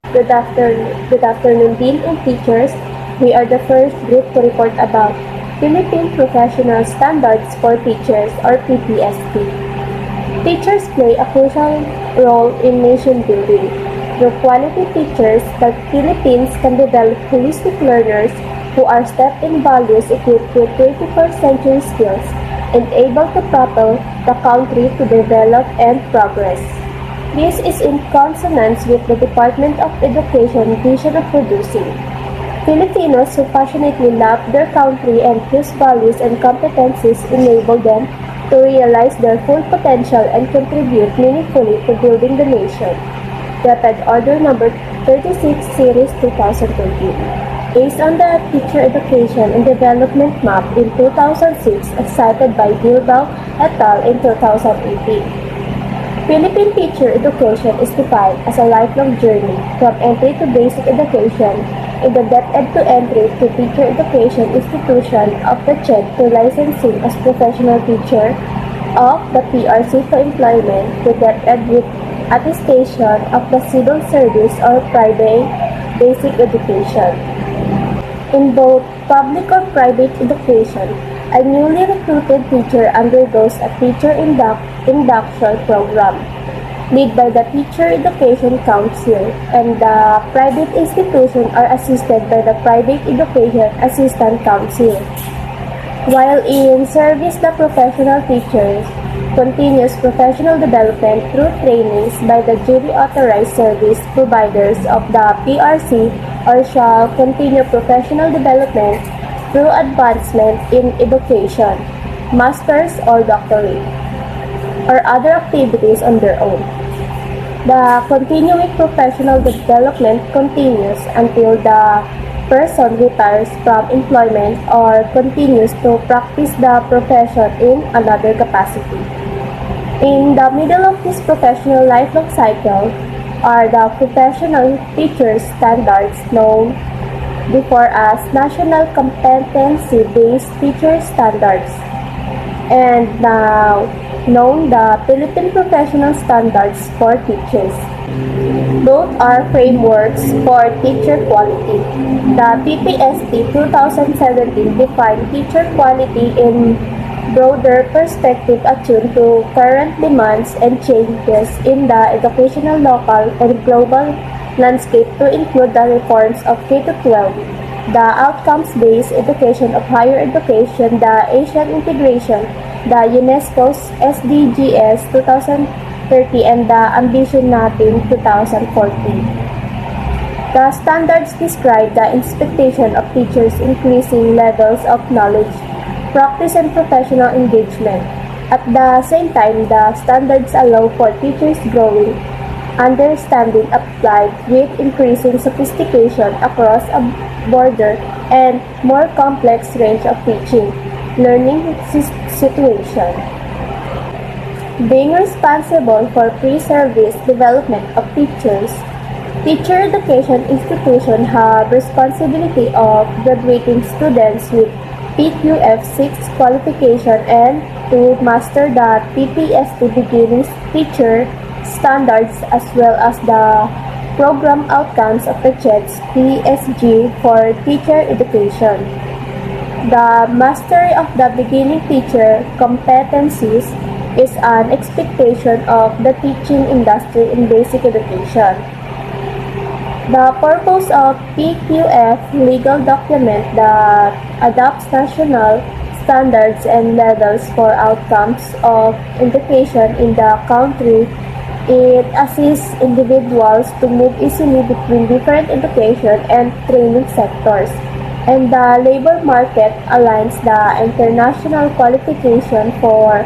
Good afternoon, Dean and teachers. We are the first group to report about Philippine Professional Standards for Teachers or PPST. Teachers play a crucial role in nation building. Through quality teachers, the Philippines can develop holistic learners who are steeped in values equipped with 21st century skills and able to propel the country to develop and progress. This is in consonance with the Department of Education vision of producing Filipinos who passionately love their country and whose values and competencies enable them to realize their full potential and contribute meaningfully to building the nation. Rapid Order Number 36 Series 2013. Based on the Teacher Education and Development Map in 2006 as cited by Bilbao et al. In 2018. Philippine teacher education is defined as a lifelong journey from entry to basic education in the DepEd to entry to teacher education institution of the CHED to licensing as professional teacher of the PRC to employment to DepEd with attestation of the civil service or private basic education. In both public or private education, a newly recruited teacher undergoes a teacher induction program led by the Teacher Education Council, and the private institutions are assisted by the Private Education Assistant Council. While in service, the professional teachers continues professional development through trainings by the duly authorized service providers of the PRC or shall continue professional development through advancement in education, master's or doctorate, or other activities on their own. The continuing professional development continues until the person retires from employment or continues to practice the profession in another capacity. In the middle of this professional lifelong cycle are the professional teachers standards known before as National Competency-Based Teacher Standards, and now known the Philippine Professional Standards for Teachers. Both are frameworks for teacher quality. The PPST 2017 defined teacher quality in broader perspective attuned to current demands and changes in the educational local and global landscape to include the reforms of K-12, the outcomes-based education of higher education, the Asian integration, the UNESCO's SDGs 2030, and the Ambition Natin 2014. The standards describe the expectation of teachers' increasing levels of knowledge, practice, and professional engagement. At the same time, the standards allow for teachers' growing understanding applied with increasing sophistication across a broader and more complex range of teaching, learning situations. Being responsible for pre-service development of teachers, teacher education institutions have responsibility of graduating students with PQF 6 qualification and to master the PPST beginning teacher standards as well as the program outcomes of the CHED's PSG for teacher education. The mastery of the beginning teacher competencies is an expectation of the teaching industry in basic education. The purpose of PQF legal document that adopts national standards and levels for outcomes of education in the country. It assists individuals to move easily between different education and training sectors, and the labor market aligns the international qualification for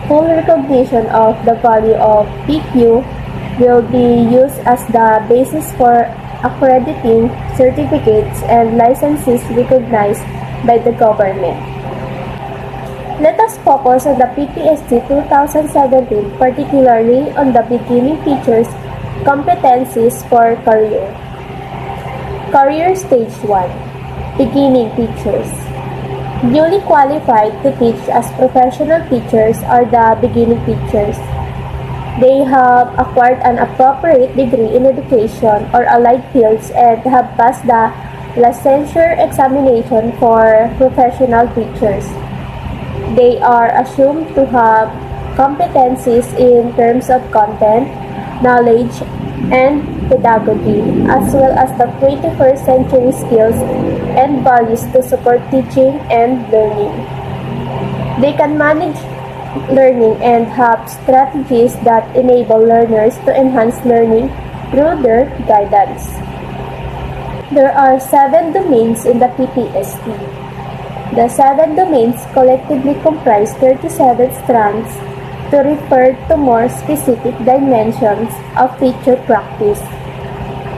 full recognition of the value of PQ will be used as the basis for accrediting certificates and licenses recognized by the government. Let us focus on the PPST 2017, particularly on the beginning teachers' competencies for career. Career Stage 1. Beginning teachers. Newly qualified to teach as professional teachers are the beginning teachers. They have acquired an appropriate degree in education or allied fields and have passed the licensure examination for professional teachers. They are assumed to have competencies in terms of content, knowledge, and pedagogy, as well as the 21st century skills and values to support teaching and learning. They can manage learning and have strategies that enable learners to enhance learning through their guidance. There are 7 domains in the PPST. The 7 domains collectively comprise 37 strands to refer to more specific dimensions of teacher practice.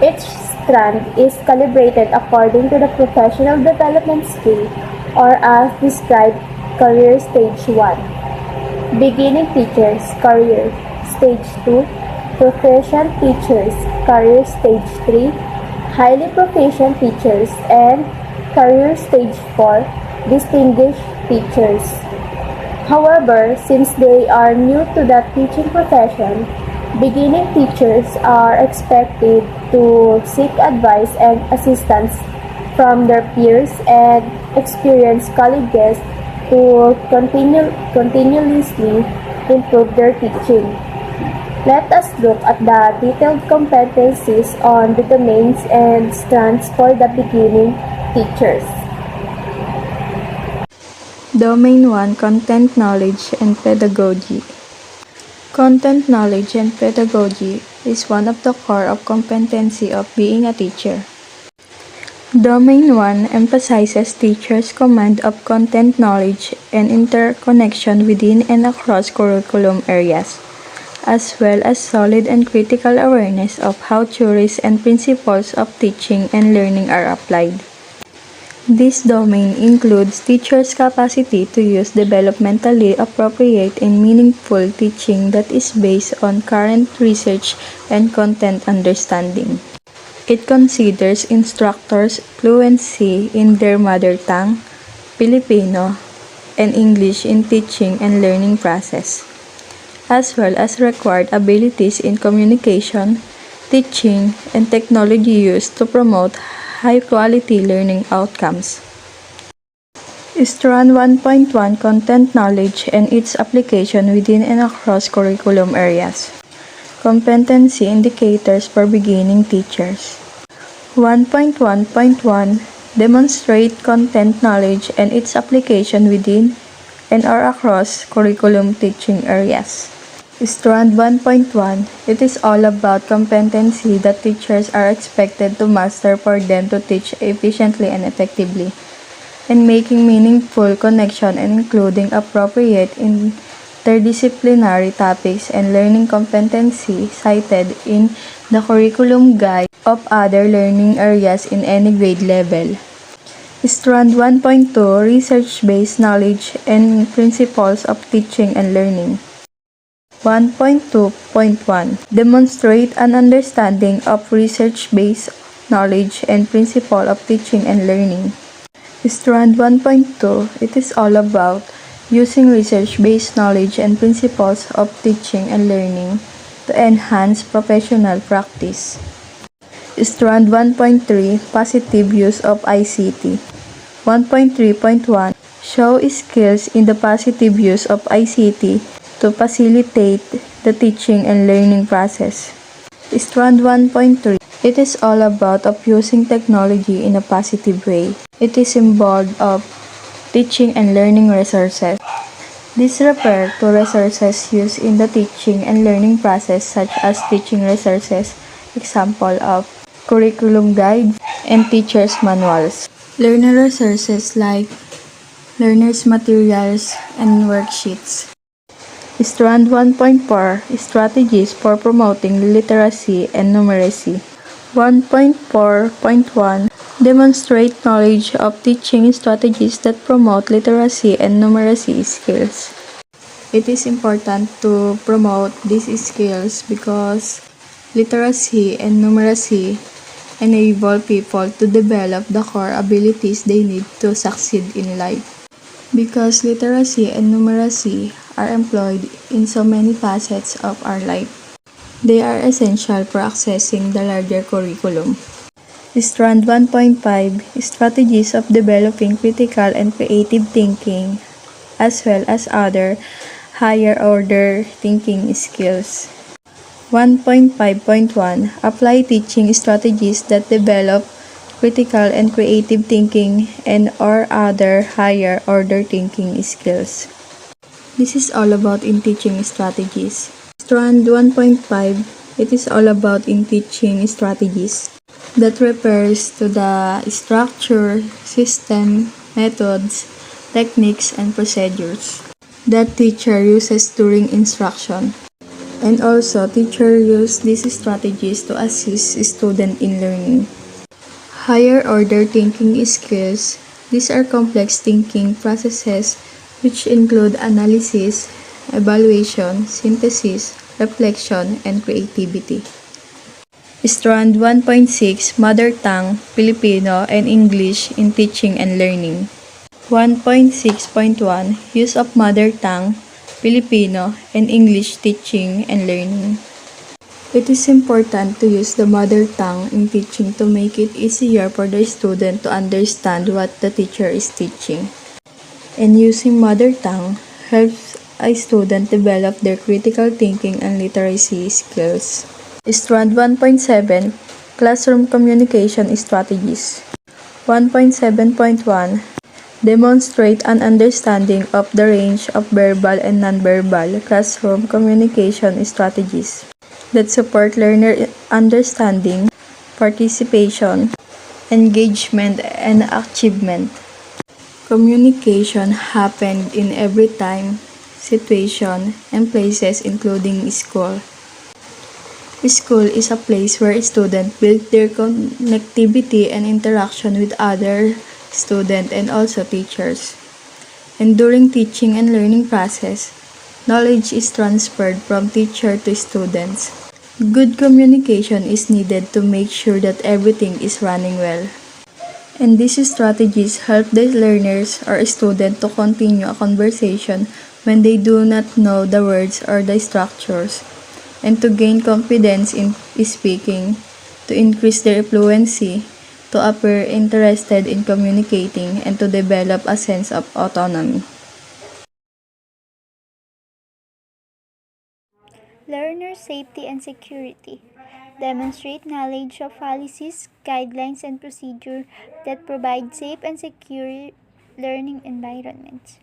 Each strand is calibrated according to the professional development scale or as described career stage 1. Beginning teachers, career stage 2. Proficient teachers, career stage 3. Highly proficient teachers, and career stage 4. Distinguished teachers. However, since they are new to the teaching profession, beginning teachers are expected to seek advice and assistance from their peers and experienced colleagues to continuously improve their teaching. Let us look at the detailed competencies on the domains and strands for the beginning teachers. Domain 1: Content Knowledge and Pedagogy. Content knowledge and pedagogy is one of the core of competency of being a teacher. Domain 1 emphasizes teachers' command of content knowledge and interconnection within and across curriculum areas, as well as solid and critical awareness of how theories and principles of teaching and learning are applied. This domain includes teachers' capacity to use developmentally appropriate and meaningful teaching that is based on current research and content understanding. It considers instructors' fluency in their mother tongue, Filipino, and English in teaching and learning process, as well as required abilities in communication, teaching, and technology use to promote high-quality learning outcomes. Strand 1.1: Content Knowledge and its application within and across curriculum areas. Competency Indicators for Beginning Teachers. 1.1.1 Demonstrate content knowledge and its application within and or across curriculum teaching areas. Strand 1.1 It is all about competency that teachers are expected to master for them to teach efficiently and effectively, and making meaningful connection and including appropriate interdisciplinary topics and learning competency cited in the curriculum guide of other learning areas in any grade level. Strand 1.2 Research-based knowledge and principles of teaching and learning. 1.2.1 Demonstrate an understanding of research-based knowledge and principle of teaching and learning. Strand 1.2 It is all about using research-based knowledge and principles of teaching and learning to enhance professional practice. Strand 1.3 Positive use of ICT. 1.3.1 Show skills in the positive use of ICT to facilitate the teaching and learning process. Strand 1.3 It is all about of using technology in a positive way. It is involved of teaching and learning resources. These refer to resources used in the teaching and learning process such as teaching resources, example of curriculum guides and teachers' manuals. Learner resources like learners' materials and worksheets. Strand 1.4 Strategies for promoting literacy and numeracy. 1.4.1 Demonstrate knowledge of teaching strategies that promote literacy and numeracy skills. It is important to promote these skills because literacy and numeracy enable people to develop the core abilities they need to succeed in life. Because literacy and numeracy are employed in so many facets of our life. They are essential for accessing the larger curriculum. Strand 1.5 Strategies of Developing Critical and Creative Thinking, as well as other higher order thinking skills. 1.5.1 Apply teaching strategies that develop critical and creative thinking and or other higher order thinking skills. This is all about in teaching strategies. Strand 1.5 It is all about in teaching strategies. That refers to the structure, system, methods, techniques, and procedures that teacher uses during instruction. And also, teacher use these strategies to assist student in learning. Higher order thinking skills. These are complex thinking processes which include analysis, evaluation, synthesis, reflection, and creativity. Strand 1.6 Mother Tongue, Filipino, and English in Teaching and Learning. 1.6.1 Use of Mother Tongue, Filipino, and English Teaching and Learning. It is important to use the mother tongue in teaching to make it easier for the student to understand what the teacher is teaching. And using mother tongue helps a student develop their critical thinking and literacy skills. Strand 1.7 Classroom Communication Strategies. 1.7.1 Demonstrate an understanding of the range of verbal and nonverbal classroom communication strategies that support learner understanding, participation, engagement, and achievement. Communication happened in every time, situation, and places including school. School is a place where students build their connectivity and interaction with other students and also teachers. And during teaching and learning process, knowledge is transferred from teacher to students. Good communication is needed to make sure that everything is running well. And these strategies help the learners or student to continue a conversation when they do not know the words or the structures, and to gain confidence in speaking, to increase their fluency, to appear interested in communicating, and to develop a sense of autonomy. Learner safety and security. Demonstrate knowledge of policies, guidelines, and procedures that provide safe and secure learning environments.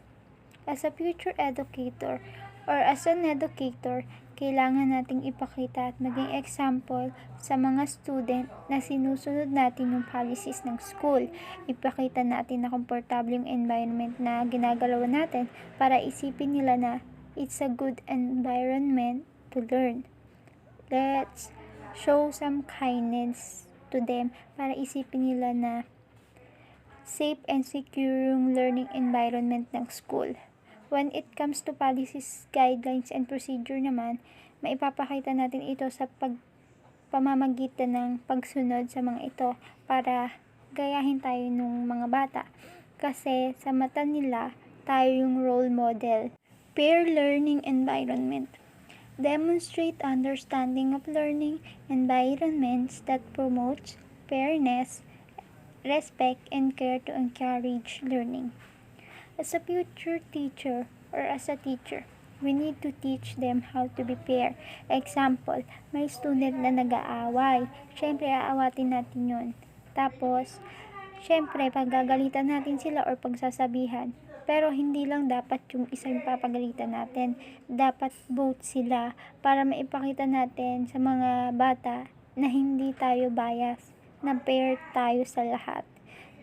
As a future educator or as an educator, kailangan nating ipakita at maging example sa mga student na sinusunod natin yung policies ng school. Ipakita natin na komportable yung environment na ginagalawan natin para isipin nila na it's a good environment to learn. Let's show some kindness to them para isipin nila na safe and secure yung learning environment ng school. When it comes to policies, guidelines, and procedure naman, maipapakita natin ito sa pamamagitan ng pagsunod sa mga ito para gayahin tayo ng mga bata. Kasi sa mata nila, tayo yung role model. Peer learning environment. Demonstrate understanding of learning environments that promotes fairness, respect, and care to encourage learning. As a future teacher or as a teacher, we need to teach them how to be fair. Example, may student na nag-aaway. Siyempre, aawatin natin yun. Tapos, siyempre, paggagalitan natin sila or pagsasabihan. Pero hindi lang dapat yung isang papagalitan natin. Dapat both sila para maipakita natin sa mga bata na hindi tayo bias, na fair tayo sa lahat.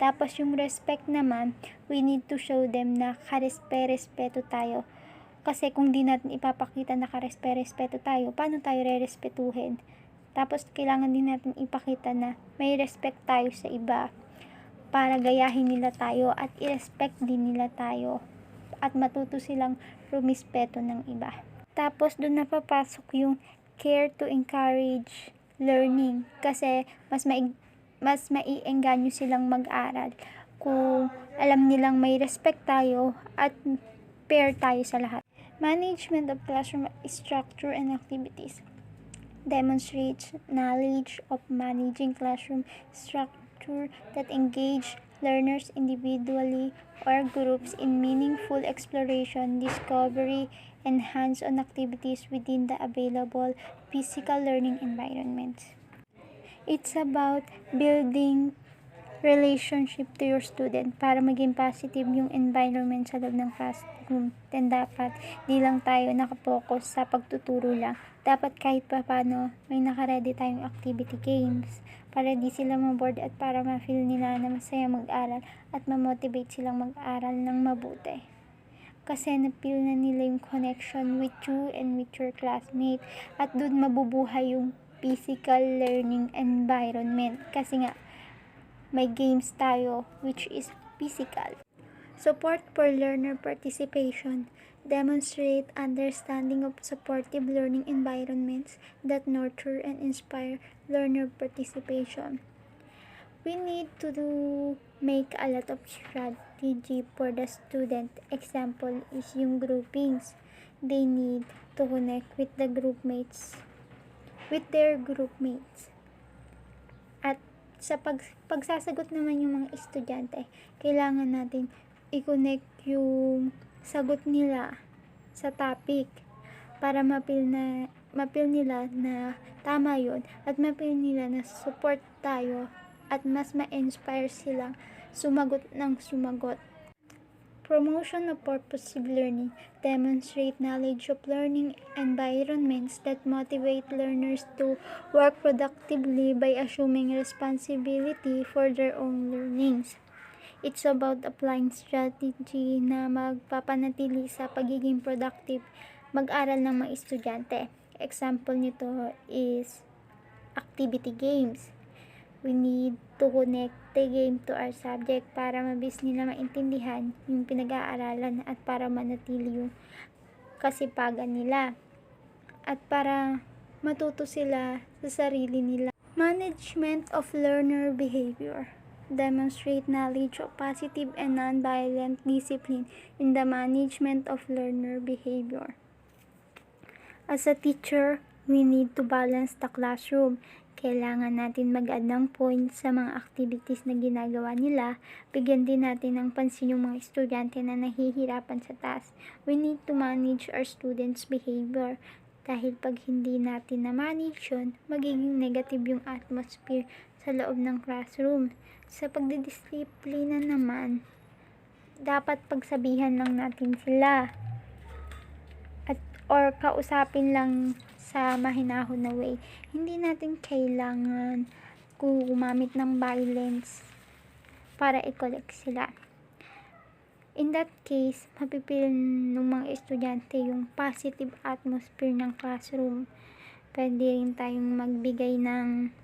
Tapos yung respect naman, we need to show them na karespeto tayo. Kasi kung di natin ipapakita na karespeto tayo, paano tayo re-respetuhin? Tapos kailangan din natin ipakita na may respect tayo sa iba para gayahin nila tayo at i-respect din nila tayo at matuto silang rumispeto ng iba. Tapos doon napapasok yung care to encourage learning kasi mas maiengganyo silang mag-aral kung alam nilang may respect tayo at fair tayo sa lahat. Management of classroom structure and activities demonstrates knowledge of managing classroom structure that engage learners individually or groups in meaningful exploration, discovery, and hands-on activities within the available physical learning environments. It's about building relationship to your student para maging positive yung environment sa loob ng classroom. Then dapat di lang tayo nakapokus sa pagtuturo lang. Dapat kahit pa paano may nakaredy tayong activity games para di sila maboard at para ma-feel nila na masaya mag-aral at ma-motivate silang mag-aral ng mabuti. Kasi na-feel na nila yung connection with you and with your classmate at doon mabubuhay yung physical learning environment. Kasi nga, may games tayo which is physical. Support for learner participation. Demonstrate understanding of supportive learning environments that nurture and inspire learner participation. We need to make a lot of strategy for the student. Example is yung groupings. They need to connect with the with their group mates. At sa pagsasagot naman yung mga estudyante, kailangan natin i-connect yung sagot nila sa topic para mapil nila na tama yun at mapil nila na support tayo at mas ma-inspire silang sumagot ng sumagot. Promotion of purposive learning. Demonstrate knowledge of learning environments that motivate learners to work productively by assuming responsibility for their own learnings. It's about applying strategy na magpapanatili sa pagiging productive mag-aral ng mga estudyante. Example nito is activity games. We need to connect the game to our subject para mabilis nila maintindihan yung pinag-aaralan at para manatili yung kasipagan nila at para matuto sila sa sarili nila. Management of learner behavior. Demonstrate knowledge of positive and non-violent discipline in the management of learner behavior. As a teacher, we need to balance the classroom. Kailangan natin mag-add ng points sa mga activities na ginagawa nila. Bigyan din natin ng pansin yung mga estudyante na nahihirapan sa task. We need to manage our students' behavior. Dahil pag hindi natin na-manage yun, magiging negative yung atmosphere sa loob ng classroom. Sa pagdidisiplina naman, dapat pagsabihan lang natin sila. Or kausapin lang sa mahinahon na way. Hindi natin kailangan gumamit ng violence para i-collect sila. In that case, mapipil ng mga estudyante yung positive atmosphere ng classroom. Pwede rin tayong magbigay ng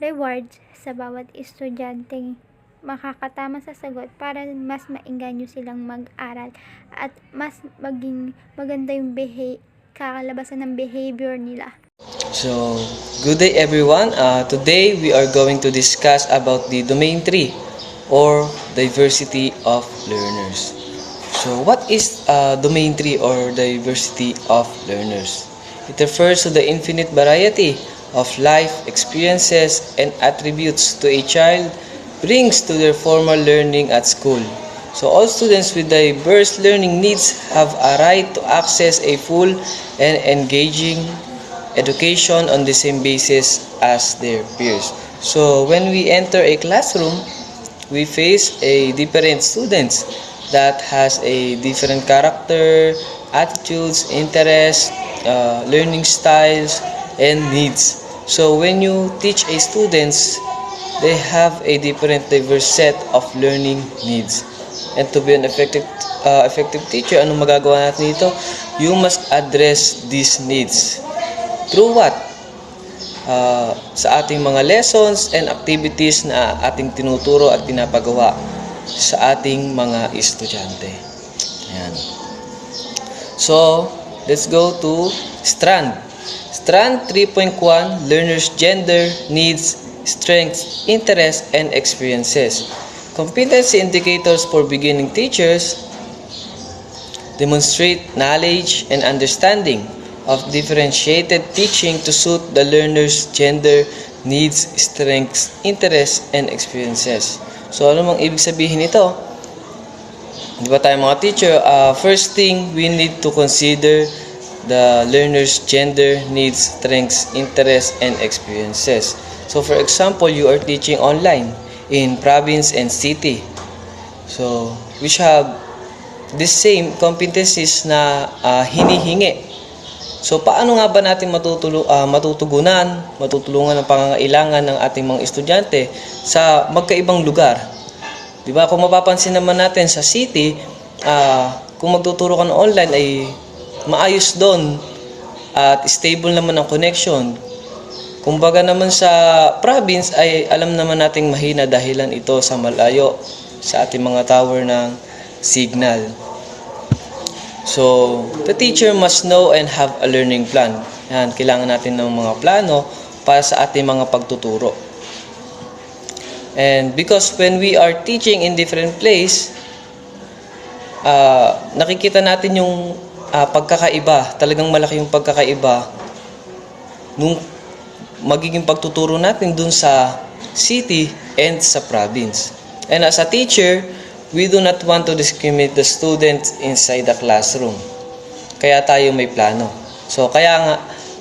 rewards sa bawat estudyante makakatama sa sagot para mas maengganyo silang mag-aral at mas maging maganda yung kakalabasan ng behavior nila. So, good day everyone. Today we are going to discuss about the domain 3 or diversity of learners. So, what is domain 3 or diversity of learners? It refers to the infinite variety of life experiences and attributes to a child brings to their formal learning at school. So all students with diverse learning needs have a right to access a full and engaging education on the same basis as their peers. So when we enter a classroom, we face a different students that has a different character, attitudes, interests, learning styles, and needs. So when you teach a students, they have a different diverse set of learning needs. And to be an effective teacher, anong magagawa natin dito? You must address these needs. Through what? Sa ating mga lessons and activities na ating tinuturo at pinapagawa sa ating mga estudyante. Ayan. So, let's go to Strand. Strand 3.1, Learners' Gender, Needs, Strengths, Interests, and Experiences. Competency indicators for beginning teachers. demonstrate knowledge and understanding of differentiated teaching to suit the learner's gender, needs, strengths, interests, and experiences. So, ano mang ibig sabihin nito? Di ba tayo mga teacher, first thing, we need to consider the learner's gender, needs, strengths, interests, and experiences. So, for example, you are teaching online in province and city. So, which have the same competencies na hinihingi. So, paano nga ba natin matutulungan ang pangangailangan ng ating mga estudyante sa magkaibang lugar? Di ba? Kung mapapansin naman natin sa city, kung magtuturo ka ng online ay maayos doon at stable naman ang connection. Kumbaga naman sa province ay alam naman nating mahina dahilan ito sa malayo sa ating mga tower ng signal. So, the teacher must know and have a learning plan. Yan, kailangan natin ng mga plano para sa ating mga pagtuturo. And because when we are teaching in different place, nakikita natin yung pagkakaiba. Talagang malaki yung pagkakaiba nung magiging pagtuturo natin dun sa city and sa province. And as a teacher, we do not want to discriminate the students inside the classroom. Kaya tayo may plano. So, kaya nga,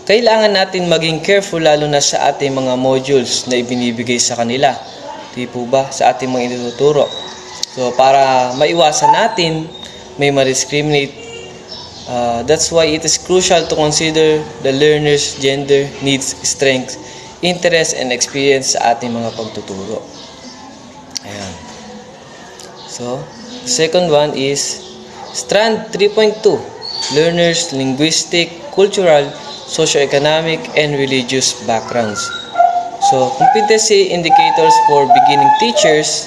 kailangan natin maging careful lalo na sa ating mga modules na ibinibigay sa kanila. Di po ba? Sa ating mga inututuro. So, para maiwasan natin, may ma-discriminate. That's why it is crucial to consider the learner's gender, needs, strengths, interests, and experience sa ating mga pagtuturo. Ayan. So, the second one is Strand 3.2, Learners' Linguistic, Cultural, Socioeconomic, and Religious Backgrounds. So, competency indicators for beginning teachers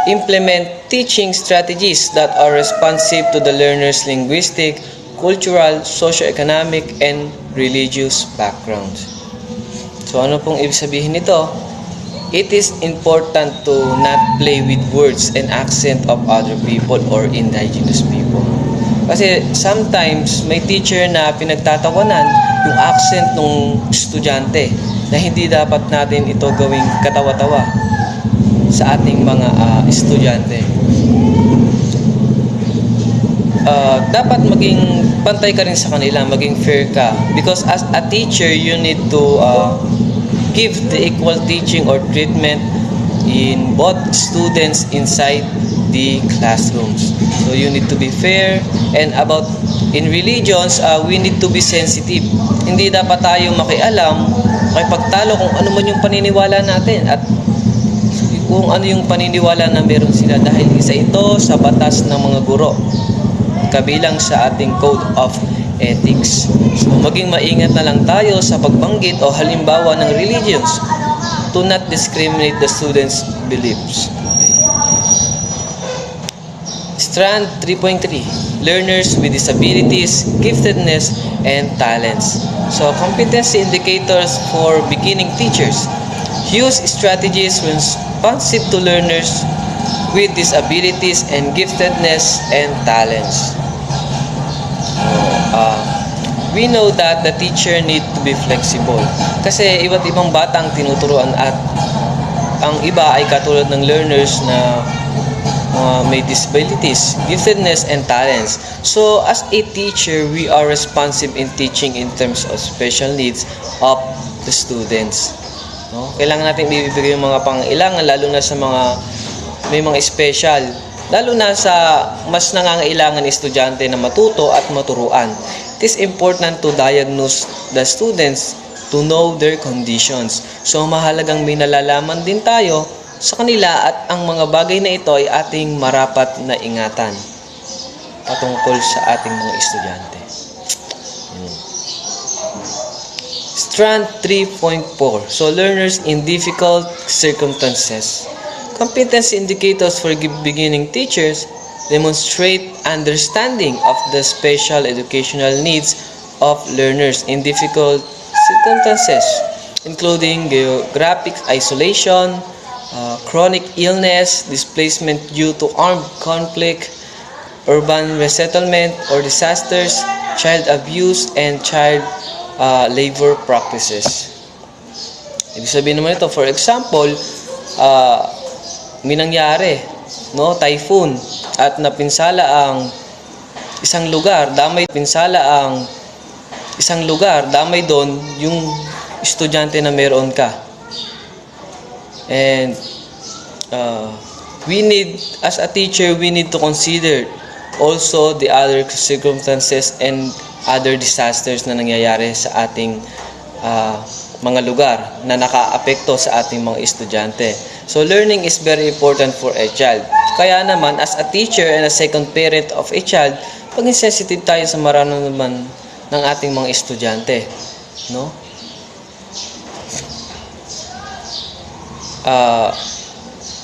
implement teaching strategies that are responsive to the learner's linguistic, cultural, socioeconomic, and religious backgrounds. So, ano pong ibig sabihin nito? It is important to not play with words and accent of other people or indigenous people. Kasi sometimes may teacher na pinagtatawanan yung accent ng estudyante na hindi dapat natin ito gawing katawa-tawa sa ating mga estudyante. Dapat maging pantay ka rin sa kanila, maging fair ka. Because as a teacher, you need to give the equal teaching or treatment in both students inside the classrooms. So you need to be fair. And about in religions, we need to be sensitive. Hindi dapat tayo makialam kay pagtalo kung ano man yung paniniwala natin at kung ano yung paniniwala na meron sila dahil isa ito sa batas ng mga guro kabilang sa ating code of ethics. So maging maingat na lang tayo sa pagbanggit o halimbawa ng religions to not discriminate the students' beliefs. Strand 3.3, Learners with Disabilities, Giftedness, and Talents. So competency indicators for beginning teachers. Use strategies responsive to learners with disabilities and giftedness and talents. We know that the teacher need to be flexible. Kasi iba't ibang batang tinuturuan at ang iba ay katulad ng learners na may disabilities, giftedness, and talents. So, as a teacher, we are responsive in teaching in terms of special needs of the students. No? Kailangan natin ibibigay yung mga pangailangan, lalo na sa mga may mga special, lalo na sa mas nangangailangan estudyante na matuto at maturuan. It is important to diagnose the students to know their conditions. So, mahalagang may nalalaman din tayo sa kanila at ang mga bagay na ito ay ating marapat na ingatan patungkol sa ating mga estudyante. Strand 3.4. So, learners in difficult circumstances. Competency indicators for beginning teachers demonstrate understanding of the special educational needs of learners in difficult circumstances, including geographic isolation, chronic illness, displacement due to armed conflict, urban resettlement or disasters, child abuse, and child labor practices. Ibig sabihin naman ito, for example, may nangyari, no, typhoon, at napinsala ang isang lugar, damay doon yung estudyante na meron ka. And as a teacher, we need to consider also the other circumstances and other disasters na nangyayari sa ating mga lugar na nakaapekto sa ating mga estudyante. So, learning is very important for a child. Kaya naman, as a teacher and a second parent of a child, maging sensitive tayo sa mararamdaman ng ating mga estudyante. No?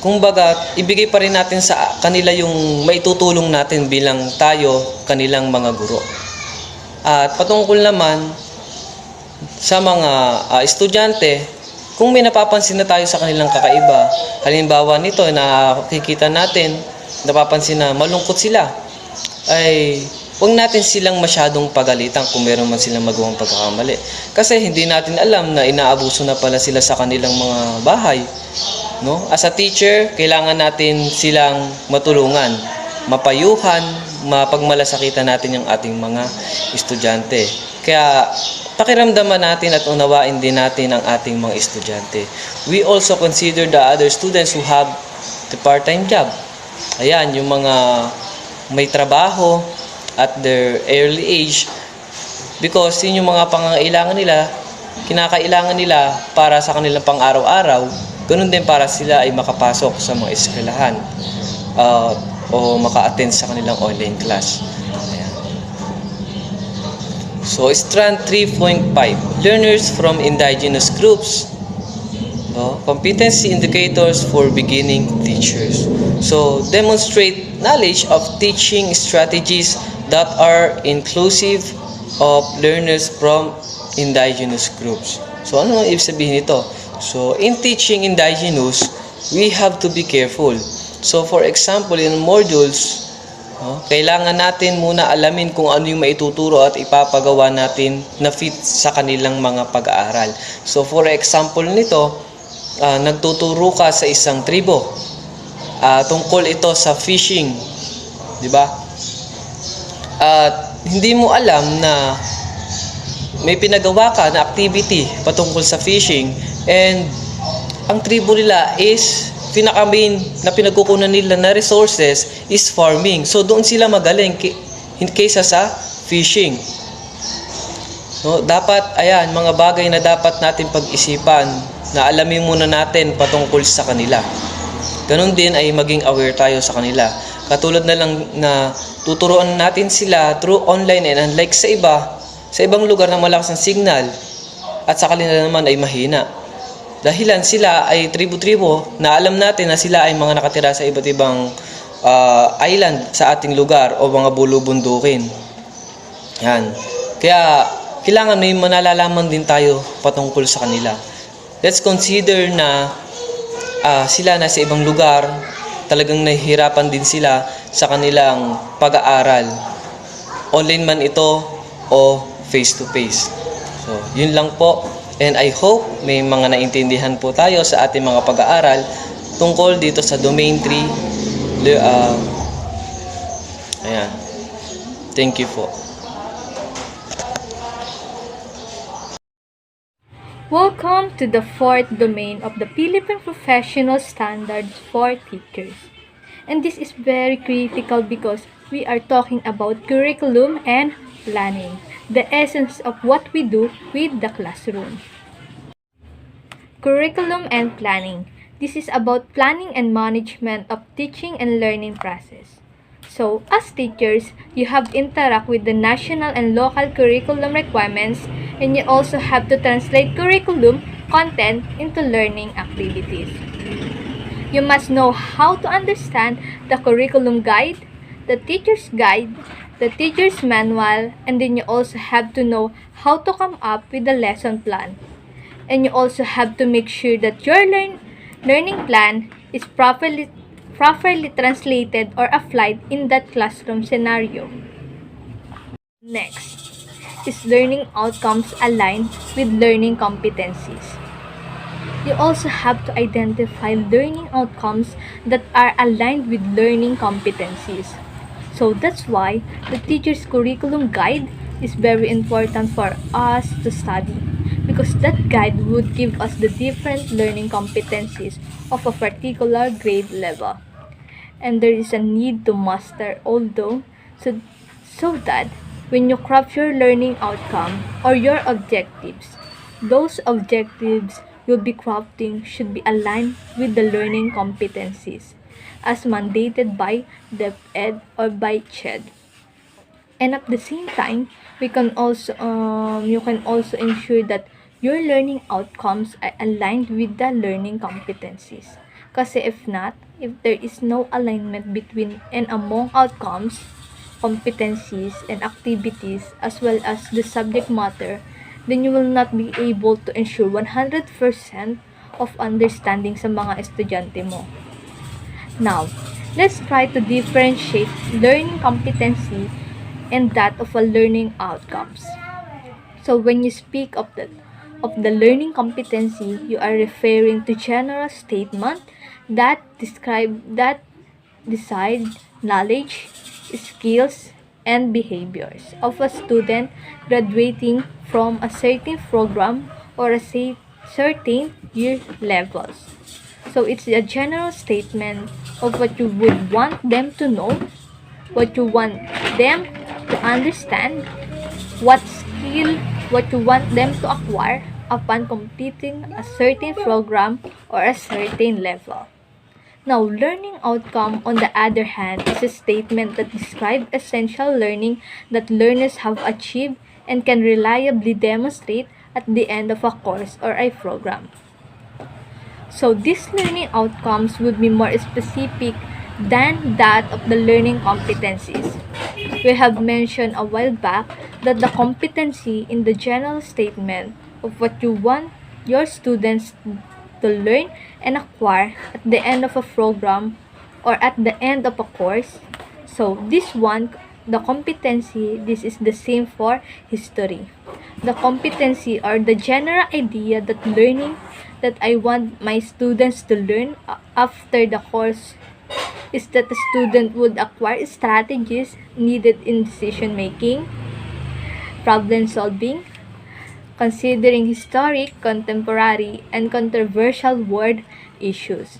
Kumbaga, ibigay pa rin natin sa kanila yung maitutulong natin bilang tayo, kanilang mga guro. At patungkol naman sa mga estudyante, kung may napapansin na tayo sa kanilang kakaiba, halimbawa nito na nakikita natin, napapansin na malungkot sila, ay huwag natin silang masyadong pagalitan kung meron man silang magawang pagkakamali. Kasi hindi natin alam na inaabuso na pala sila sa kanilang mga bahay. No? As a teacher, kailangan natin silang matulungan, mapayuhan, mapagmalasakitan natin yung ating mga estudyante. Kaya pakiramdaman natin at unawain din natin ang ating mga estudyante. We also consider the other students who have the part-time job. Ayan, yung mga may trabaho at their early age, because yun yung mga pangangailangan nila, kinakailangan nila para sa kanilang pang-araw-araw, ganun din para sila ay makapasok sa mga eskwelahan o maka-attend sa kanilang online class. Ayan. So, strand 3.5, learners from indigenous groups. Competency indicators for beginning teachers. So, demonstrate knowledge of teaching strategies that are inclusive of learners from indigenous groups. So, ano ang ibig sabihin nito? So, in teaching indigenous, we have to be careful. So, for example, in modules, kailangan natin muna alamin kung ano yung maituturo at ipapagawa natin na fit sa kanilang mga pag-aaral. So, for example nito, nagtuturo ka sa isang tribo. Tungkol ito sa fishing, di ba? At hindi mo alam na may pinagawa ka na activity patungkol sa fishing, and ang tribo nila is pinaka-main na pinagkukunan nila na resources is farming. So doon sila magaling kaysa sa fishing. No, dapat ayan mga bagay na dapat natin pag-isipan, na alamin muna natin patungkol sa kanila. Ganon din ay maging aware tayo sa kanila. Katulad na lang na tuturuan natin sila through online, and unlike sa ibang lugar na malakas ang signal at sa kanila naman ay mahina. Dahilan sila ay tribo-tribo na alam natin na sila ay mga nakatira sa iba't ibang island sa ating lugar o mga bulubundukin. Yan. Kaya kailangan may manalalaman din tayo patungkol sa kanila. Let's consider na sila nasa ibang lugar, talagang nahihirapan din sila sa kanilang pag-aaral. Online man ito o face-to-face. So, yun lang po. And I hope may mga naintindihan po tayo sa ating mga pag-aaral tungkol dito sa Domain 3. Ayan. Thank you po. Welcome to the fourth domain of the Philippine Professional Standards for Teachers. And this is very critical because we are talking about curriculum and planning, the essence of what we do with the classroom. Curriculum and planning. This is about planning and management of teaching and learning process. So, as teachers, you have to interact with the national and local curriculum requirements, and you also have to translate curriculum content into learning activities. You must know how to understand the curriculum guide, the teacher's guide, the teacher's manual, and then you also have to know how to come up with a lesson plan. And you also have to make sure that your learning plan is properly properly translated or applied in that classroom scenario. Next is learning outcomes aligned with learning competencies. You also have to identify learning outcomes that are aligned with learning competencies. So that's why the teacher's curriculum guide is very important for us to study, because that guide would give us the different learning competencies of a particular grade level. And there is a need to master all those, so that when you craft your learning outcome or your objectives, those objectives you'll be crafting should be aligned with the learning competencies as mandated by DepEd or by CHED. And at the same time, you can also ensure that your learning outcomes are aligned with the learning competencies. Kasi if there is no alignment between and among outcomes, competencies, and activities, as well as the subject matter, then you will not be able to ensure 100% of understanding sa mga estudyante mo. Now, let's try to differentiate learning competency and that of a learning outcomes. So when you speak of the learning competency, you are referring to general statement that decide knowledge, skills, and behaviors of a student graduating from a certain program or a certain year levels. So it's a general statement of what you would want them to know, what you want them to understand, what you want them to acquire upon completing a certain program or a certain level. Now, learning outcome, on the other hand, is a statement that describes essential learning that learners have achieved and can reliably demonstrate at the end of a course or a program. So, these learning outcomes would be more specific than that of the learning competencies. We have mentioned a while back that the competency in the general statement of what you want your students to learn and acquire at the end of a program or at the end of a course. So the competency, this is the same for history. The competency or the general idea that I want my students to learn after the course is that the student would acquire strategies needed in decision making, problem solving, considering historic, contemporary, and controversial world issues.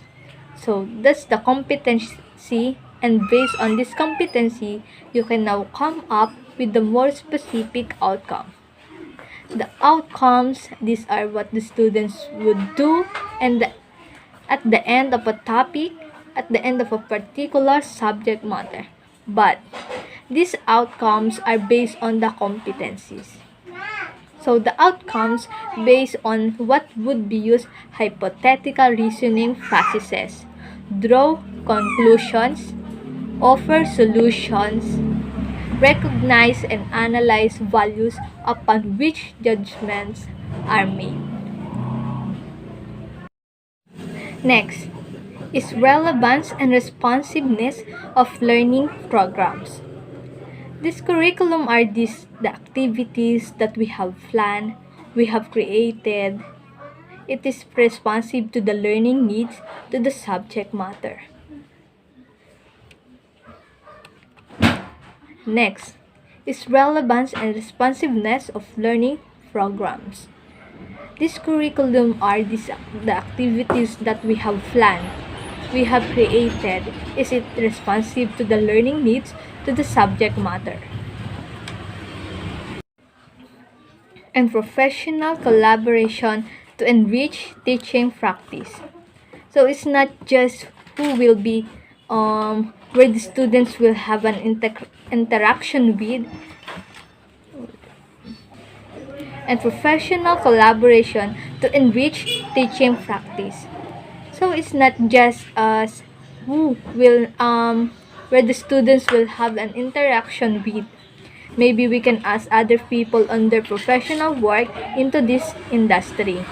So that's the competency, and based on this competency, you can now come up with the more specific outcome. The outcomes, these are what the students would do at the end of a topic, at the end of a particular subject matter. But these outcomes are based on the competencies. So the outcomes based on what would be used hypothetical reasoning processes, draw conclusions, offer solutions, recognize and analyze values upon which judgments are made. Next is relevance and responsiveness of learning programs. This curriculum are the activities that we have planned, we have created. It is responsive to the learning needs, to the subject matter. Next is relevance and responsiveness of learning programs. This curriculum are the activities that we have planned, we have created. Is it responsive to the learning needs, to the subject matter? And professional collaboration to enrich teaching practice. So it's not just who will be where the students will have an interaction with, and professional collaboration to enrich teaching practice. So it's not just us who will where the students will have an interaction with. Maybe we can ask other people on their professional work into this industry.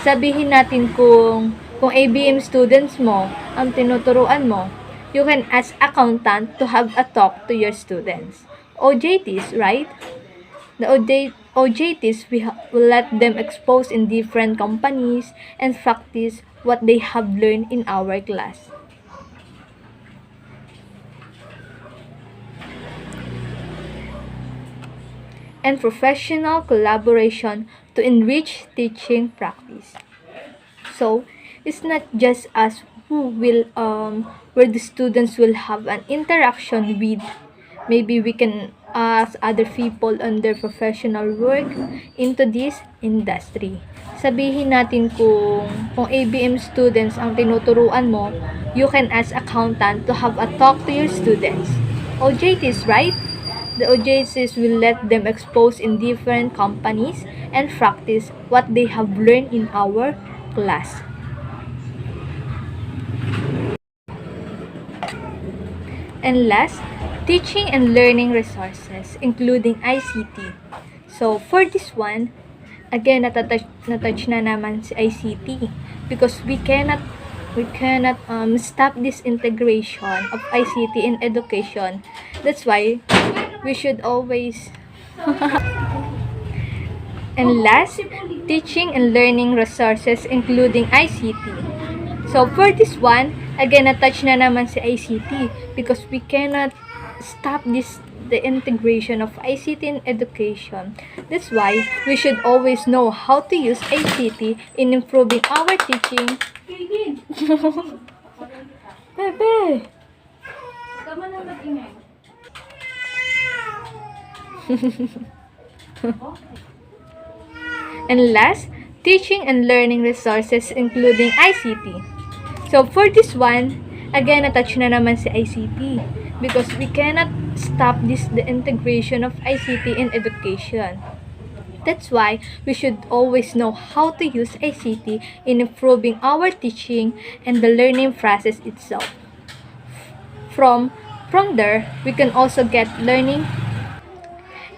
Sabihin natin kung ABM students mo ang tinuturuan mo, You can ask accountant to have a talk to your students. OJTs, right? The OJTs will let them expose in different companies and practice what they have learned in our class. And professional collaboration to enrich teaching practice. So, it's not just us who will where the students will have an interaction with. Maybe we can ask other people on their professional work into this industry. Sabihin natin kung ABM students ang tinuturuan mo, you can ask accountant to have a talk to your students. OJTs, right? The OJTs will let them expose in different companies and practice what they have learned in our class. And last, teaching and learning resources, including ICT. So, for this one, again, natouch na naman si ICT because we cannot stop this integration of ICT in education. That's why we should always and last, teaching and learning resources including ICT. So for this one, again, na-touch na naman si ICT because we cannot stop the integration of ICT in education. That's why we should always know how to use ICT in improving our teaching. Bebe! Tama na mag-ingay. And last, teaching and learning resources including ICT. So for this one, again, na-touch na naman si ICT because we cannot stop the integration of ICT in education. That's why we should always know how to use ICT in improving our teaching and the learning process itself. From there, we can also get learning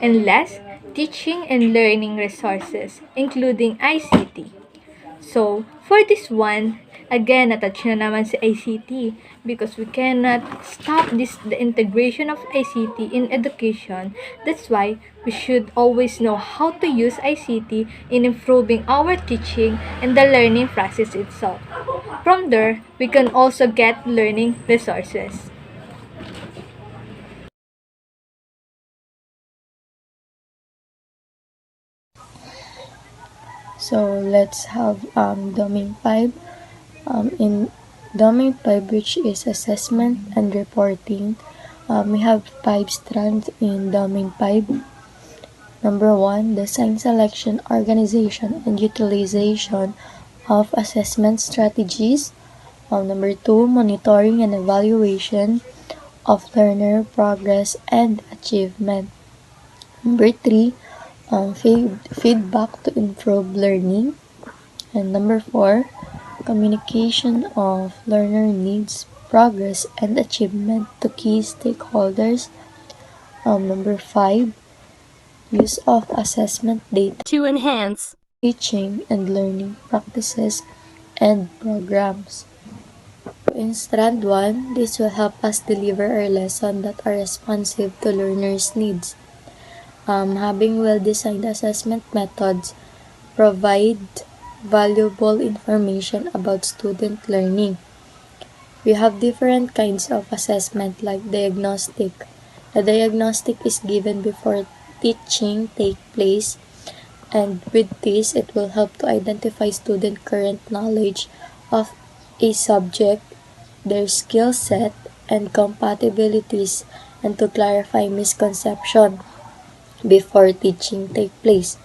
and last, teaching and learning resources, including ICT. So, for this one, again, na-touch na naman si ICT because we cannot stop the integration of ICT in education. That's why we should always know how to use ICT in improving our teaching and the learning process itself. From there, we can also get learning resources. So let's have domain 5. In domain 5, which is assessment and reporting, we have 5 strands in domain 5. Number 1, design, selection, organization, and utilization of assessment strategies. Number 2, monitoring and evaluation of learner progress and achievement. Number 3, feedback to improve learning. And number 4, communication of learner needs, progress, and achievement to key stakeholders. Number 5, use of assessment data to enhance teaching and learning practices and programs. In Strand 1, this will help us deliver our lessons that are responsive to learners' needs. Having well-designed assessment methods provide valuable information about student learning. We have different kinds of assessment like diagnostic. The diagnostic is given before teaching takes place, and with this, it will help to identify student current knowledge of a subject, their skill set, and compatibilities, and to clarify misconception before teaching take place.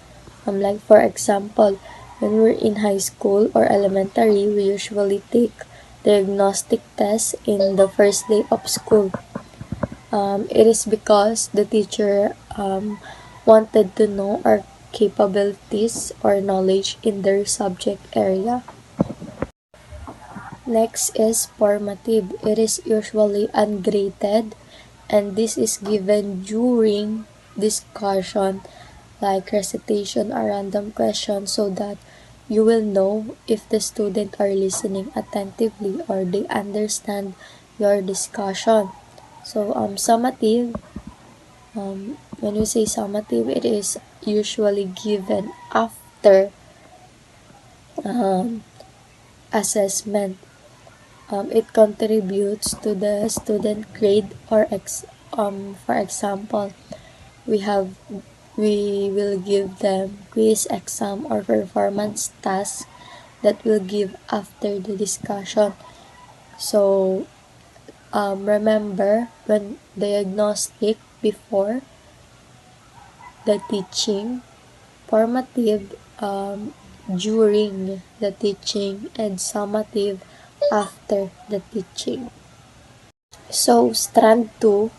Like for example, when we're in high school or elementary, we usually take diagnostic tests in the first day of school. It is because the teacher wanted to know our capabilities or knowledge in their subject area. Next is formative. It is usually ungraded, and this is given during discussion like recitation or random questions so that you will know if the student are listening attentively or they understand your discussion. So summative, when we say summative, it is usually given after um, assessment. It contributes to the student grade or for example, we have we will give them quiz, exam, or performance tasks that will give after the discussion. So remember, when diagnostic before the teaching, formative during the teaching, and summative after the teaching. So strand 2,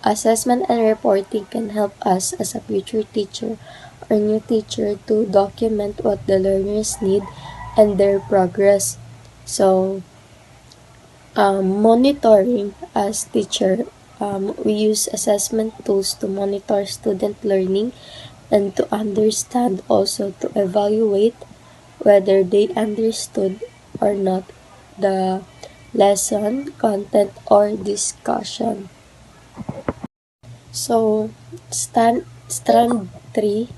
assessment and reporting can help us as a future teacher or new teacher to document what the learners need and their progress. So monitoring as teacher, we use assessment tools to monitor student learning and to understand, also to evaluate whether they understood or not the lesson, content, or discussion. So strand 3,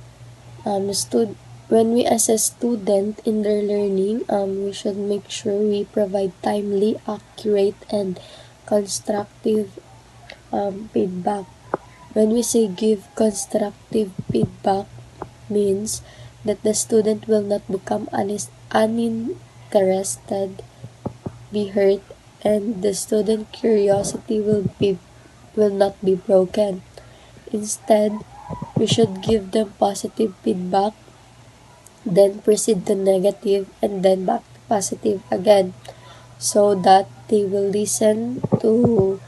when we assess student in their learning, we should make sure we provide timely, accurate, and constructive feedback. When we say give constructive feedback, means that the student will not become uninterested, be hurt, and the student curiosity will not be broken. Instead, we should give them positive feedback, then proceed to negative, and then back to positive again, so that they will listen to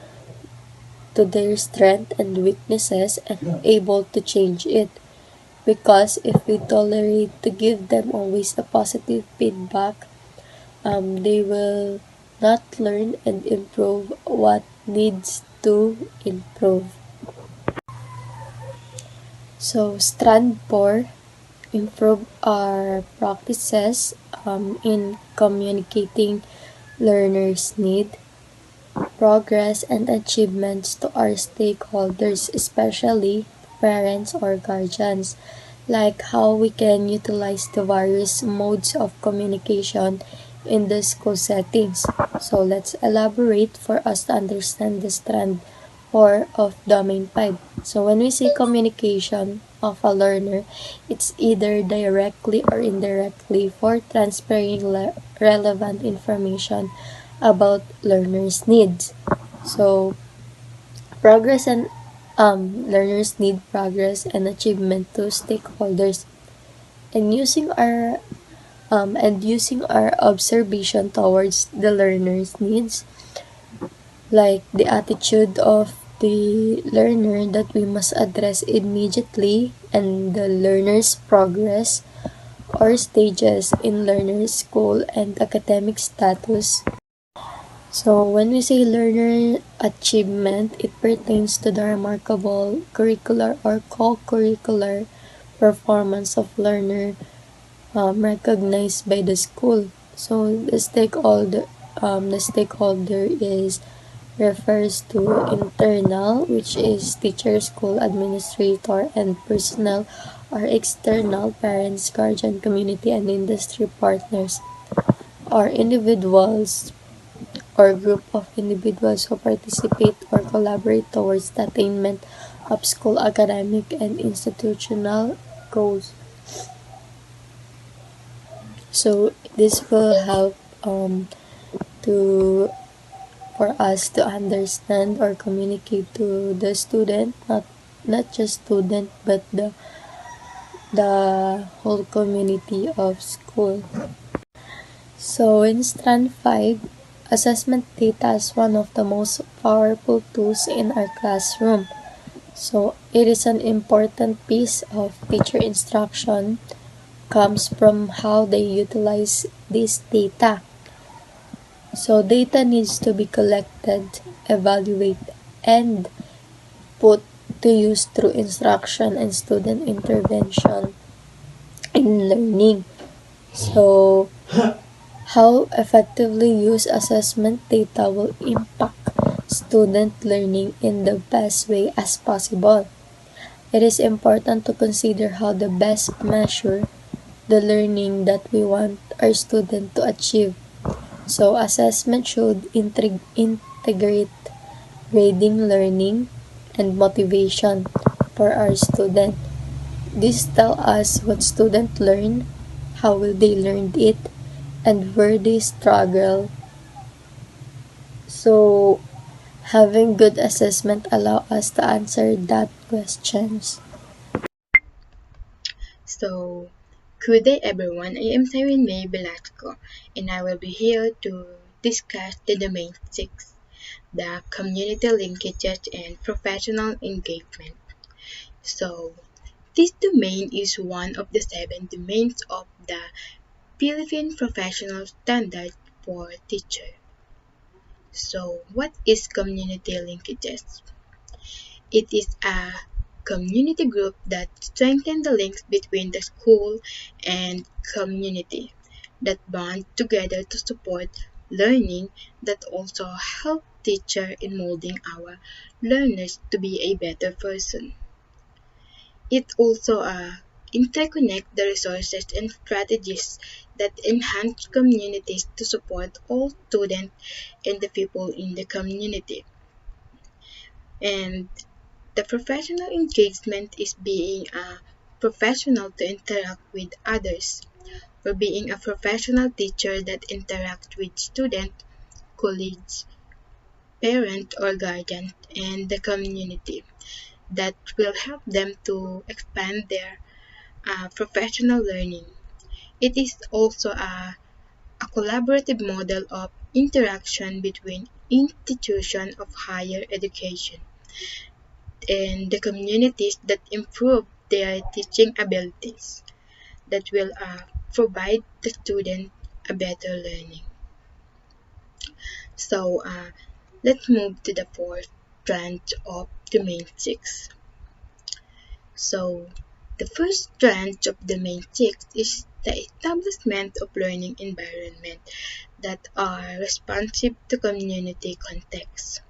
their strength and weaknesses and able to change it. Because if we tolerate to give them always a positive feedback, they will not learn and improve what needs to improve. So strand 4, improve our practices in communicating learners' need, progress, and achievements to our stakeholders, especially parents or guardians, like how we can utilize the various modes of communication in the school settings. So let's elaborate for us to understand the strand 4 of domain 5. So when we say communication of a learner, it's either directly or indirectly for transferring relevant information about learners' needs. So progress and learners need progress and achievement to stakeholders, and using our observation towards the learner's needs, like the attitude of the learner that we must address immediately, and the learner's progress or stages in learner's school and academic status. So when we say learner achievement, it pertains to the remarkable curricular or co-curricular performance of learner recognized by the school. So the stakeholder is refers to internal, which is teacher, school administrator, and personnel, or external, parents, guardian, community, and industry partners, or individuals or group of individuals who participate or collaborate towards the attainment of school academic and institutional goals. So this will help to for us to understand or communicate to the student, not just student, but the whole community of school. So in strand 5, assessment data is one of the most powerful tools in our classroom. So it is an important piece of teacher instruction, comes from how they utilize this data. So data needs to be collected, evaluated, and put to use through instruction and student intervention in learning. So how effectively use assessment data will impact student learning in the best way as possible. It is important to consider how the best measure the learning that we want our student to achieve. So assessment should integrate grading, learning, and motivation for our student. This tell us what student learn, how will they learn it, and where they struggle. So having good assessment allow us to answer that questions. So, good day everyone. I am Siren May Velasco and I will be here to discuss the domain 6, the community linkages and professional engagement. So, this domain is one of the 7 domains of the Philippine Professional Standard for Teacher. So, what is community linkages? It is a community group that strengthens the links between the school and community, that bond together to support learning, that also help teacher in molding our learners to be a better person. It also interconnect the resources and strategies that enhance communities to support all students and the people in the community. And the professional engagement is being a professional to interact with others, or being a professional teacher that interacts with students, colleagues, parents, or guardians, and the community that will help them to expand their professional learning. It is also a collaborative model of interaction between institutions of higher education and the communities that improve their teaching abilities, that will provide the student a better learning. So let's move to the fourth strand of domain 6. So the first strand of domain 6 is the establishment of learning environment that are responsive to community context.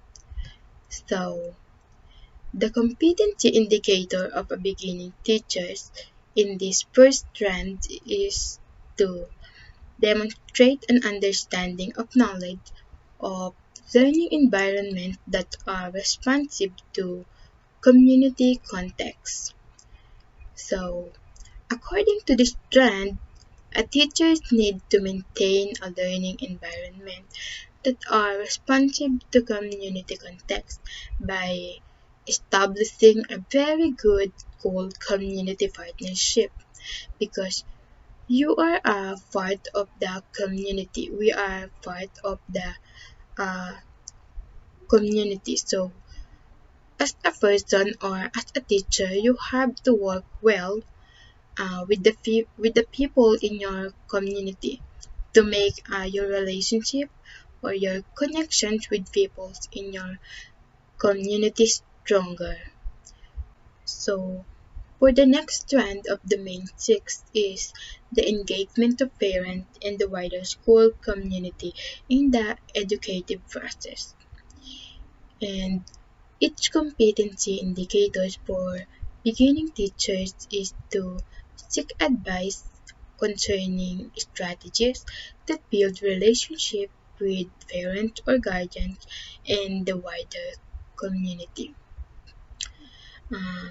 So the competency indicator of a beginning teacher in this first strand is to demonstrate an understanding of knowledge of learning environments that are responsive to community context. So, according to this strand, a teachers need to maintain a learning environment that are responsive to community context by establishing a very good school community partnership, because you are a part of the community. We are part of the uh, community. So, as a person or as a teacher, you have to work well with with the people in your community to make your relationship or your connections with people in your community stronger. So, for the next strand of the main 6 is the engagement of parents and the wider school community in the educative process. And each competency indicators for beginning teachers is to seek advice concerning strategies that build relationship with parents or guardians and the wider community. Uh,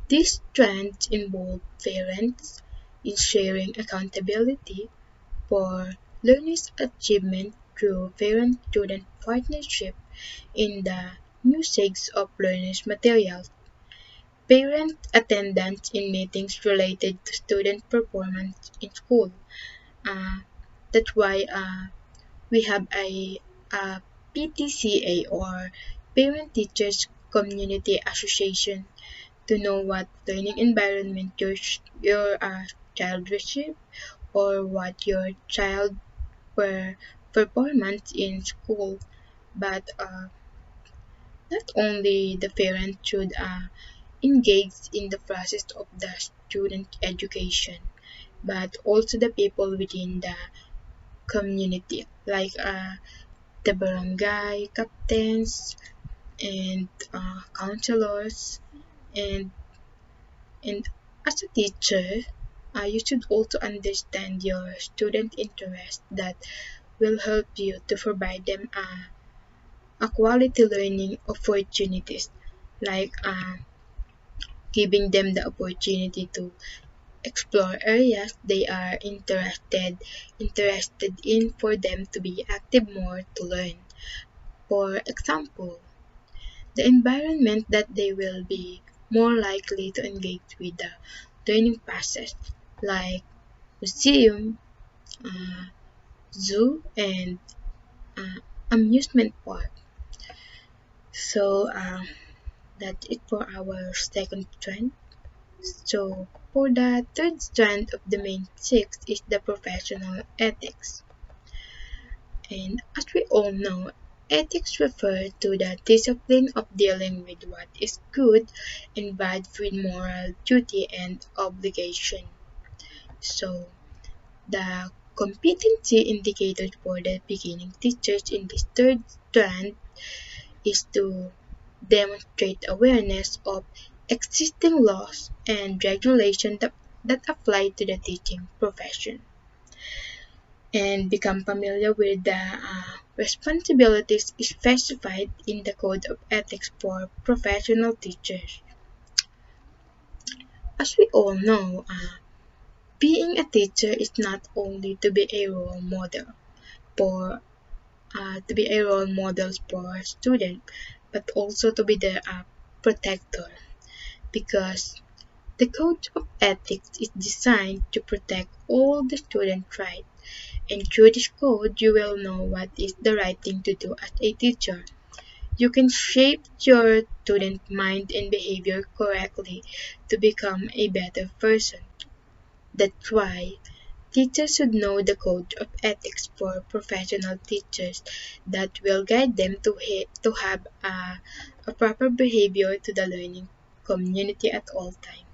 these trends involve parents in sharing accountability for learners' achievement through parent-student partnership in the usage of learners' materials, parent attendance in meetings related to student performance in school. Uh, that's why we have a PTCA, or Parent Teachers Community Association, to know what learning environment your child received, or what your child performance in school. But not only the parent should engage in the process of the student education, but also the people within the community, like the barangay captains and counselors, and and as a teacher, you should also understand your student interest that will help you to provide them a quality learning opportunities, like giving them the opportunity to explore areas they are interested in for them to be active more to learn. For example, the environment that they will be more likely to engage with the learning process, like museum, uh, zoo, and uh, amusement park. So that's it for our second trend. So for the third strand of the main six is the professional ethics. And as we all know, ethics refer to the discipline of dealing with what is good and bad with moral duty and obligation. So the competency indicators for the beginning teachers in this third strand is to demonstrate awareness of existing laws and regulations that apply to the teaching profession, and become familiar with the responsibilities specified in the Code of Ethics for professional teachers. As we all know, being a teacher is not only to be a role model for students, but also to be the protector, because the Code of Ethics is designed to protect all the students' rights, and through this code, you will know what is the right thing to do as a teacher. You can shape your student mind and behavior correctly to become a better person. That's why teachers should know the code of ethics for professional teachers that will guide them to have a proper behavior to the learning community at all times,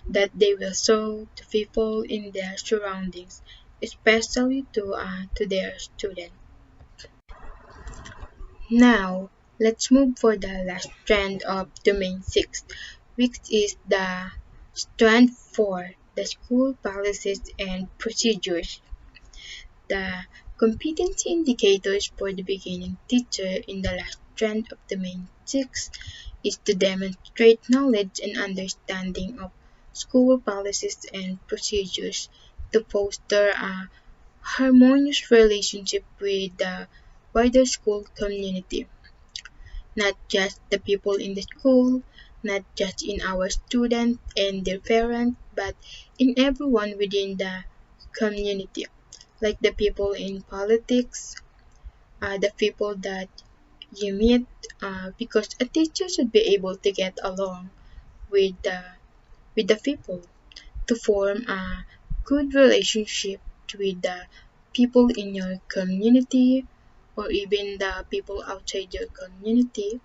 that they will show to people in their surroundings, especially to their students. Now, let's move for the last strand of domain 6, which is the strand 4, the school policies and procedures. The competency indicators for the beginning teacher in the last strand of domain 6 is to demonstrate knowledge and understanding of school policies and procedures, to foster a harmonious relationship with the wider school community, not just the people in the school, not just in our students and their parents, but in everyone within the community, like the people in politics, the people that you meet, because a teacher should be able to get along with the people, to form a good relationship with the people in your community or even the people outside your community,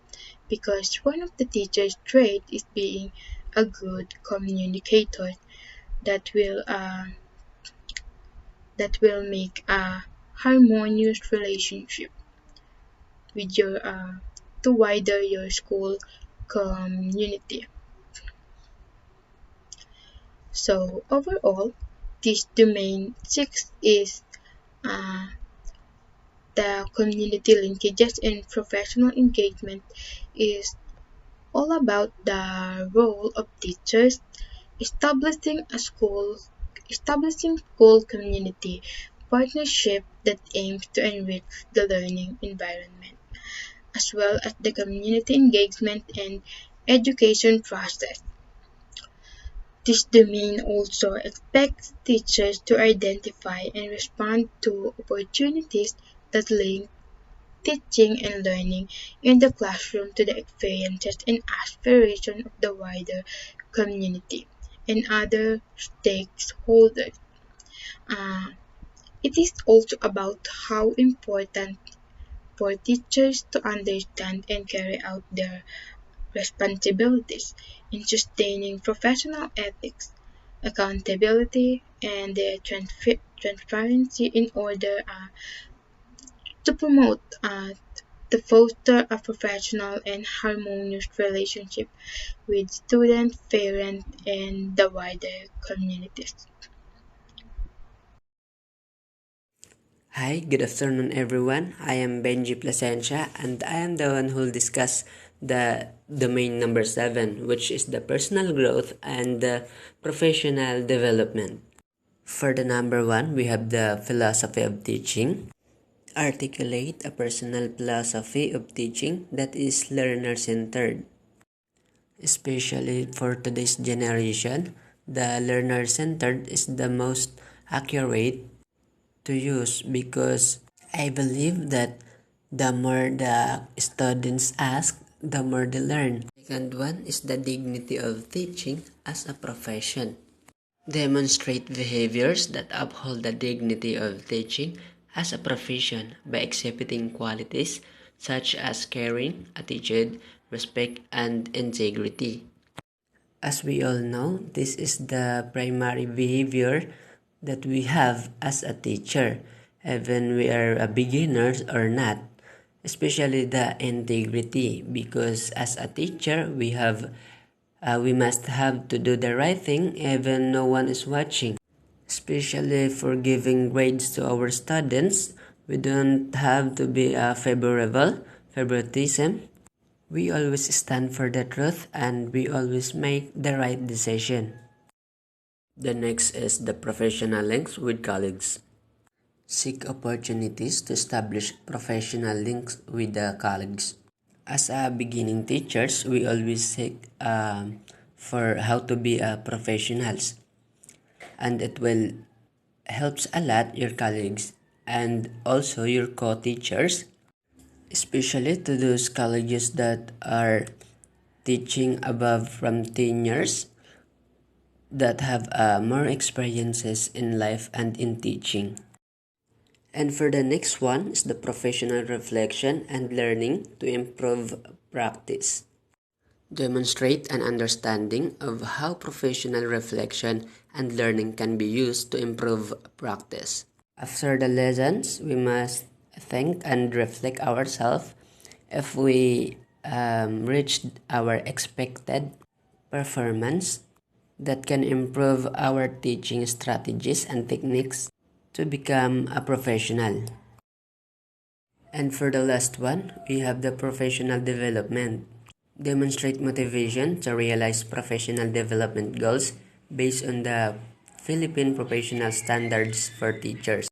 because one of the teacher's traits is being a good communicator that will make a harmonious relationship with your to wider your school community. So overall, this domain 6 is uh, the community linkages and professional engagement, is all about the role of teachers establishing school community partnership that aims to enrich the learning environment, as well as the community engagement and education process. This domain also expects teachers to identify and respond to opportunities that link teaching and learning in the classroom to the experiences and aspirations of the wider community and other stakeholders. Uh, it is also about how important for teachers to understand and carry out their responsibilities in sustaining professional ethics, accountability, and their transparency in order to promote to foster a professional and harmonious relationship with student, parent, and the wider communities. Hi, good afternoon everyone. I am Benji Plasencia and I am the one who will discuss the domain number 7, which is the personal growth and the professional development. For the number 1, we have the philosophy of teaching. Articulate a personal philosophy of teaching that is learner-centered. Especially for today's generation, the learner-centered is the most accurate to use because I believe that the more the students ask, the more they learn. Second one is the dignity of teaching as a profession. Demonstrate behaviors that uphold the dignity of teaching as a profession by exhibiting qualities such as caring, attitude, respect, and integrity. As we all know, this is the primary behavior that we have as a teacher, even we are a beginners or not, especially the integrity, because as a teacher we must have to do the right thing even no one is watching, especially for giving grades to our students. We don't have to be favoritism. We always stand for the truth and we always make the right decision. The next is the professional links with colleagues. Seek opportunities to establish professional links with the colleagues. As a beginning teachers, we always seek for how to be professionals, and it will helps a lot your colleagues and also your co-teachers, especially to those colleges that are teaching above from 10 years that have more experiences in life and in teaching. And for the next one is the professional reflection and learning to improve practice. Demonstrate an understanding of how professional reflection and learning can be used to improve practice. After the lessons, we must think and reflect ourselves if we reached our expected performance that can improve our teaching strategies and techniques to become a professional. And for the last one, we have the professional development. Demonstrate motivation to realize professional development goals based on the Philippine Professional Standards for Teachers.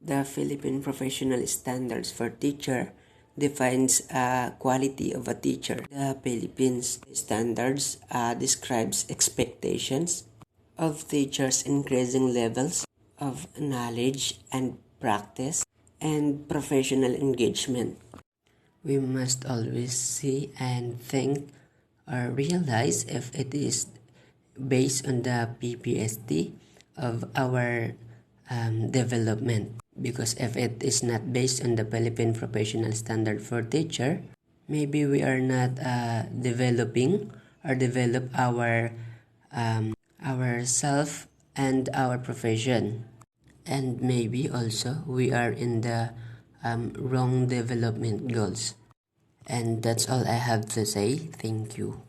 The Philippine Professional Standards for Teacher defines a quality of a teacher. The Philippines standards describes expectations of teachers' increasing levels of knowledge and practice and professional engagement. We must always see and think or realize if it is based on the PPST of our development. Because if it is not based on the Philippine Professional Standard for Teacher, maybe we are not developing or develop our self and our profession. And maybe also we are in the wrong development goals. And that's all I have to say. Thank you.